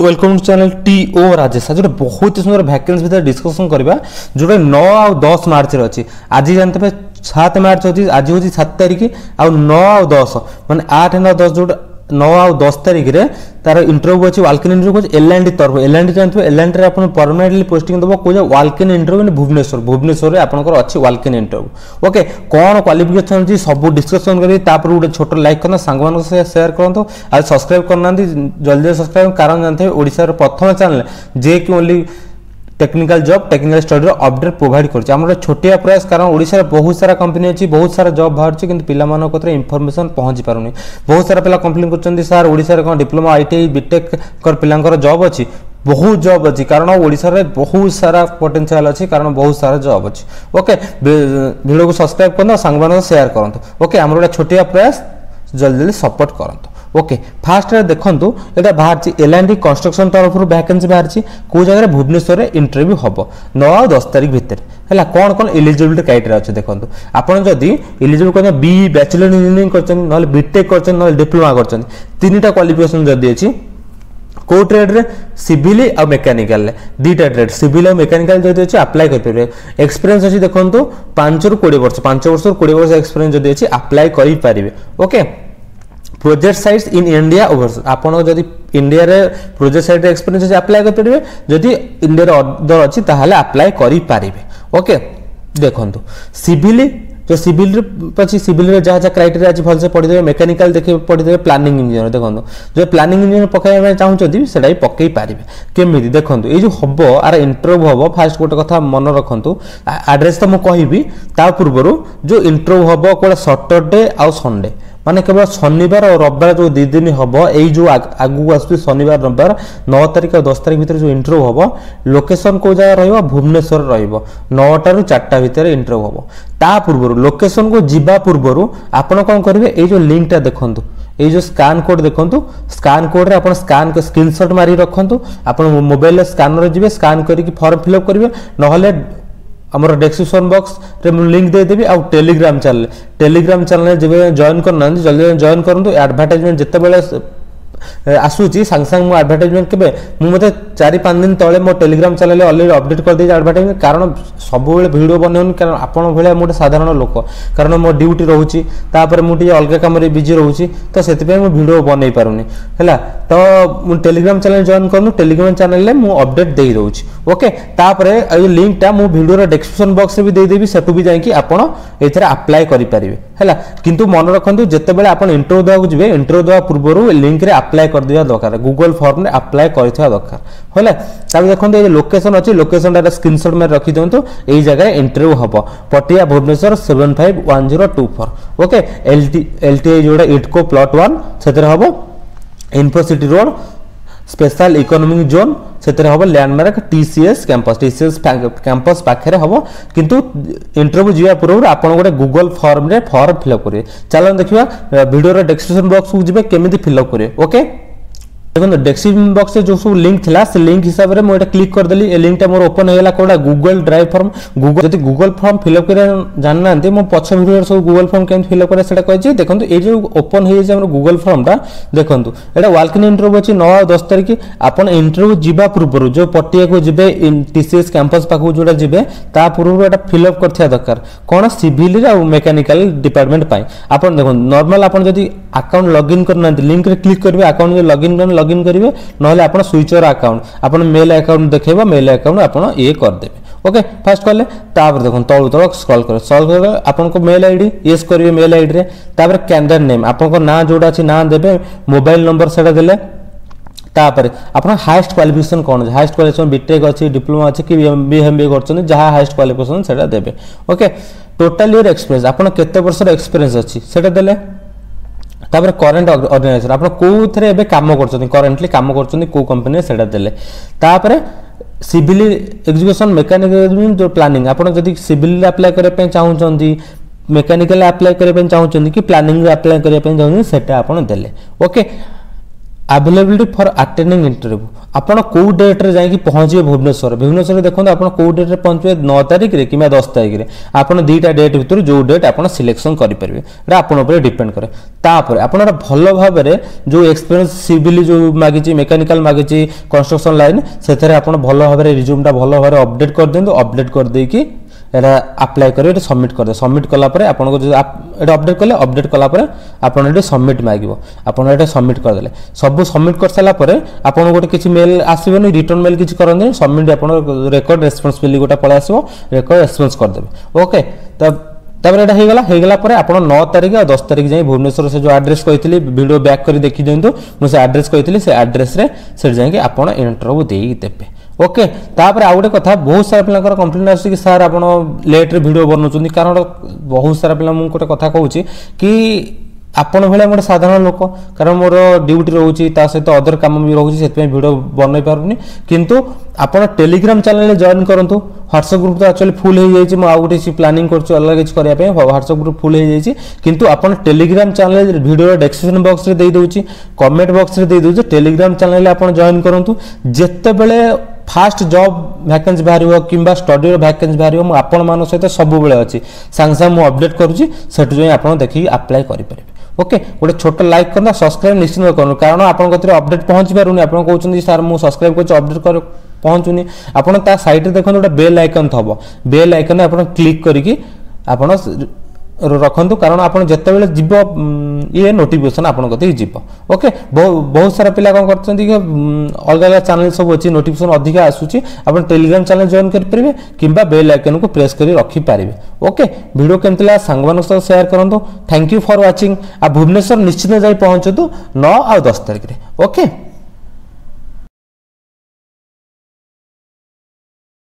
Welcome to channel T O Rajesh. आज बहुत सुंदर वैकेंसी भीतर डिस्कसन करबा जोटा 9 और 10 मार्च रे अछि। आज जानते पे 7 मार्च अछि, आज होछि 7 तारिख आ 9 और 10 माने 8 और 10 जोटा 9 और 10 तारिख रे तार इंटरव्यू अछि। वालकिन इंटरव्यू अछि एलएनडी तरफ। एलएनडी जानते एलएनडी रे अपन परमानेंटली पोस्टिंग दबो को वालकिन इंटरव्यू ने भुवनेश्वर रे आपनकर अछि वालकिन इंटरव्यू। ओके कोन क्वालिफिकेशन अछि सब डिस्कशन करी तापर उडे छोटो लाइक करना सांगमान से शेयर करंतो आ सब्सक्राइब करना जल्दी सब्सक्राइब कारण जानते ओडिसा रे प्रथम चैनल जे कि only technical job technical study update provide करछि। हमर छोटिया प्रयास कारण ओडिसा रे बहुत सारा कंपनी अछि, बहुत सारा जॉब बाहर छै, किंतु पिला मानक कोतरे इंफॉर्मेशन पहुंची पारुनी। बहुत सारा पिला कंप्लेन करछन्ती सर ओडिसा रे कोन डिप्लोमा आईटीआई बीटेक कर पिलांकर जॉब अछि, बहुत जॉब अछि कारण ओडिसा रे बहुत सारा पोटेंशियल अछि कारण बहुत सारा जॉब अछि। ओके वीडियो को सब्सक्राइब करना सांगमान शेयर करंतो। ओके हमर छोटिया प्रयास जल्दी जल्दी सपोर्ट करंतो। ओके फास्ट रे देखंतु एटा बाहर छि एलएनडी कंस्ट्रक्शन तरफ रु वैकेंसी बाहर छि को जगह रे भुवनेश्वर रे इंटरव्यू हबो 9 और 10 तारिख भीतर हला। कोन कोन एलिजिबिलिटी क्राइटेरिया अछि देखंतु। आपण जदी एलिजिबल कोन बी बैचलर इंजीनियरिंग करछन नले बीटेक करछन नले डिप्लोमा करछन तीनटा क्वालिफिकेशन जदी अछि को ट्रेड रे सिविल और मैकेनिकल रे दीटा ट्रेड सिविल और मैकेनिकल जदी अछि अप्लाई कर परिबे। एक्सपीरियंस अछि देखंतु 5 रु 20 वर्ष 5 वर्ष रु 20 वर्ष एक्सपीरियंस जदी अछि अप्लाई करि परिबे। Okay project sites in India over आपण जदी इंडिया रे प्रोजेक्ट साइट रे एक्सपीरियंस अछि अप्लाई कर परिबे, जदी इंडिया रे अदर अछि ताहाले अप्लाई करि परिबे। ओके देखंतु सिविल जो सिविल रे पछि सिविल रे जा क्राइटेरिया अछि भल से पढि देबे। मैकेनिकल देखि पढि देबे प्लानिंग इंजीनियर देखंतु जो प्लानिंग इंजीनियर पकाय में चाहू छथि सेटाई पकई पारिबे। केमिति देखंतु ए जो हबो आर इंटरव्यू हबो फास्ट गोटे कथा मन रखंतु एड्रेस तो म कहिबी ता पूर्वरु जो इंटरव्यू हबो कोला सैटरडे आ संडे माने केवल शनिवार और रविवार जो 2 दिन हबो एई जो आगु आसु शनिवार रविवार 9 तारिख और 10 तारिख भीतर जो इंटरव्यू हबो लोकेशन को जगह रहइबो भुवनेश्वर रहइबो 9 टा रु 4 टा भीतर इंटरव्यू हबो। ता पूर्वरु लोकेशन को जिबा पूर्वरु आपण कोन करबे एई जो लिंक टा देखंतु ए जो स्कैन कोड देखंतु स्कैन कोड रे आपण स्कैन के स्क्रीनशॉट मारी रखंतु आपण मोबाइल स्कैनर जिबे स्कैन करी कि फॉर्म फिलअप करिवे नहले हमर डिस्क्रिप्शन बॉक्स रे मु लिंक दे देबी आ टेलीग्राम चैनल जेबे जॉइन करना जल्दी जॉइन करंतु। एडवर्टाइजमेंट जत्ते बेले आसुची संग संग मो एडवर्टाइजमेंट केबे मु मते 4-5 दिन तळे मो टेलीग्राम चैनल ऑलरेडी अपडेट कर दे एडवर्टाइजमेंट कारण सब बेले वीडियो बनौनी कारण आपण भले मोटे साधारण लोक कारण मो ड्यूटी रहउची तापर मु टी अलग काम रे बिजी रहउची तो सेति पे मु वीडियो बनै पारुनी हैला। तो मु टेलीग्राम चैनल जॉइन करनु टेलीग्राम चैनल ले मु अपडेट देई रहउची। ओके तापर ए लिंक टा मु वीडियो रे डिस्क्रिप्शन बॉक्स रे भी दे देबी सेटु भी जाई कि आपण एथरे अप्लाई करि परिबे हैला। किंतु मन रखंतु जत्ते बेले आपण इंटरव्यू देबा जिवे इंटरव्यू देबा पूर्वरु लिंक रे अप्लाई कर दिया दरकार गूगल फॉर्म रे अप्लाई करथिया दरकार होला। ताबे देखंतु ए लोकेशन अछि लोकेशन रे स्क्रीनशॉट में रखि दंतु एई जगह इंटरव्यू हबो पटिया भुवनेश्वर 751024। ओके एलटीआई जोडा इटको प्लॉट 1 सेतरे हबो Infocity road special economic zone सेतरे हबो लैंडमार्क टीसीएस कैंपस पाखरे हबो। किंतु इंटरव्यू जिया पूर्व आपण गोटे गूगल फॉर्म रे फॉर्म फिलअप करिवे। चलो देखिबा वीडियो रे डिस्क्रिप्शन बॉक्स को जिबे केमिति फिलअप करिवे। ओके देखो डिस्क्रिप्शन बॉक्स जो सब लिंक थिला से लिंक हिसाब रे मोटा क्लिक कर देली ए लिंक टा मोर ओपन हेला कोडा गूगल ड्राइव फॉर्म गूगल जति गूगल फॉर्म फिलअप करे जानना अंते मो पछ वीडियो सब गूगल फॉर्म केन फिलअप करे सेटा कहै छी। देखंतु ए जो ओपन हे जे हमर गूगल फॉर्म टा देखंतु एटा वालकिन इंटरव्यू अछि 9 और 10 तारिख आपण इंटरव्यू जिबा पूर्व जो पटिया को जिबे टीसीएस कैंपस पाखु जोडा जिबे ता पूर्व एटा फिलअप करथिया दरकार कोन सिविल रे और मैकेनिकल डिपार्टमेंट पाई। आपण देखंतु नॉर्मल आपण जदी अकाउंट लॉगिन करना लिंक रे क्लिक करबे अकाउंट जे लॉगिन करिवे नहले आपण स्विचर अकाउंट आपण मेल अकाउंट देखेबा मेल अकाउंट आपण ए कर देबे। ओके फास्ट करले तापर देखन तळु तळ स्क्रॉल कर आपण को मेल आईडी यस करिवे मेल आईडी रे तापर कैंडिडेट नेम आपण को ना जोडा अछि ना देबे मोबाइल नंबर सेटा देले तापर आपण हाईएस्ट क्वालिफिकेशन कोन हाईएस्ट क्वालिफिकेशन बीटेक अछि डिप्लोमा अछि कि बीएमबीए करछन जहा हाईएस्ट क्वालिफिकेशन सेटा देबे। ओके टोटल ईयर एक्सपीरियंस आपण केते वर्ष रे एक्सपीरियंस अछि सेटा देले तापर करंट ऑर्गेनाइजेशन आपण को थरे एबे काम करछन करंटली काम करछन को कंपनी सेटा देले तापर सिविल एजुकेशन मैकेनिकल जो प्लानिंग आपण जदी सिविल अप्लाई करे पे चाहू छंती मैकेनिकल अप्लाई करे पे चाहू छंती कि प्लानिंग अप्लाई करे पे चाहू सेटा आपण देले। Okay availability for attending interview आपन कौ डेट्रे जाकि पहुँचे भुवनेश्वर भुवनेश्वर देखो आप कौ डेट्रे पहुँचे 9 तारिख रे कि 10 तारिख रे आपन दुईटा डेट भितर जो डेट आपन सिलेक्शन करेंगे आपन उपर डिपेंड करे तापर आपन भल भाव में जो एक्सपीरियंस सिविल जो मागिची मेकानिकल मागिची कंस्ट्रक्शन लाइन से आपन भल भाव में रिज्यूमटा भल भाव में अपडेट कर दिंतु अपडेट कर देकी एटा अप्लाई करेंगे सबमिट कर दे सबमिट कलापर आपको जो अपडेट कले अपडेट कलापर आपन ये सबमिट मांगो आपन ये सबमिट करदे सब सबमिट कर सारापर आपन गोटे किसी मेल आसबनी रिटर्न मेल किसी करते सबमिट आप रेकर्ड रेस्पन्सिबिलिटी गोटे पलि आसो रेकर्ड रेस्पन्स करदे ओके तब एटा होगला पर आप 9 तारिख और 10 तारिख जाए भुवनेश्वर से जो एड्रेस कही वीडियो बैक कर देखी दिंतु मुझे एड्रेस कही से एड्रेस से जाकि आप इंटरव्यू देते ओके तापर आउ गोटे कथा बहुत सारा पिलांकर कंप्लेन आसी कि सर आपण लेट रे वीडियो बनाउछन कारण बहुत सारा पिला मु गोटे कथा कहूची कि आपण भले गोटे साधारण लोक कारण मोर ड्यूटी रोची ता सहित अदर काम भी रोची से वीडियो बनई पारुनी किंतु आपण टेलीग्राम चैनल जॉइन करंतु व्हाट्सएप ग्रुप तो एक्चुअली फुल हो जाइए मुझे आउ गोटे प्लानिंग कर अलग किसी करने व्हाट्सएप ग्रुप फुल हो जाइए किंतु आपण Telegram channel video description box रे दे दूची कमेंट बॉक्स रे दे दूची टेलीग्राम चैनल आपण जॉइन करंतु जेते बेले फास्ट जॉब वैकेंसी बाहर कि स्टडी वैकेंसी बाहर आपण मान सहित सब बेले अच्छी सांगे सांगे अपडेट करुँची सेठू जाए आप देखिए अप्लाई करेंगे ओके गोटे छोट लाइक करना सब्सक्राइब निश्चित करूँ कारण आपन अपडेट पहुँची पारूनी आप कहते सर मुझे सब्सक्राइब कर अपडेट कर पहुँचुनी आपन ता साइड देखो गोटे बेल आइकन थब बेल आइकन आप क्लिक करके आप रखु कारण आप जिते बड़े जीव ये नोटिफिकेशन आपन कत जीव ओके बहुत सारा पिला कौन कर अलग अलग चैनल सब अच्छी नोटिफिकेशन अधिक आसूची आप टेलीग्राम चैनल जॉइन करेंगे कि बेल आइकन को प्रेस कर रखिपारे ओके वीडियो केमती लगा सांग सह शेयर करूँ थैंक यू फॉर वाचिंग आ भुवनेश्वर निश्चित जाए पहुँचतु 9 और 10 तारिख ओके।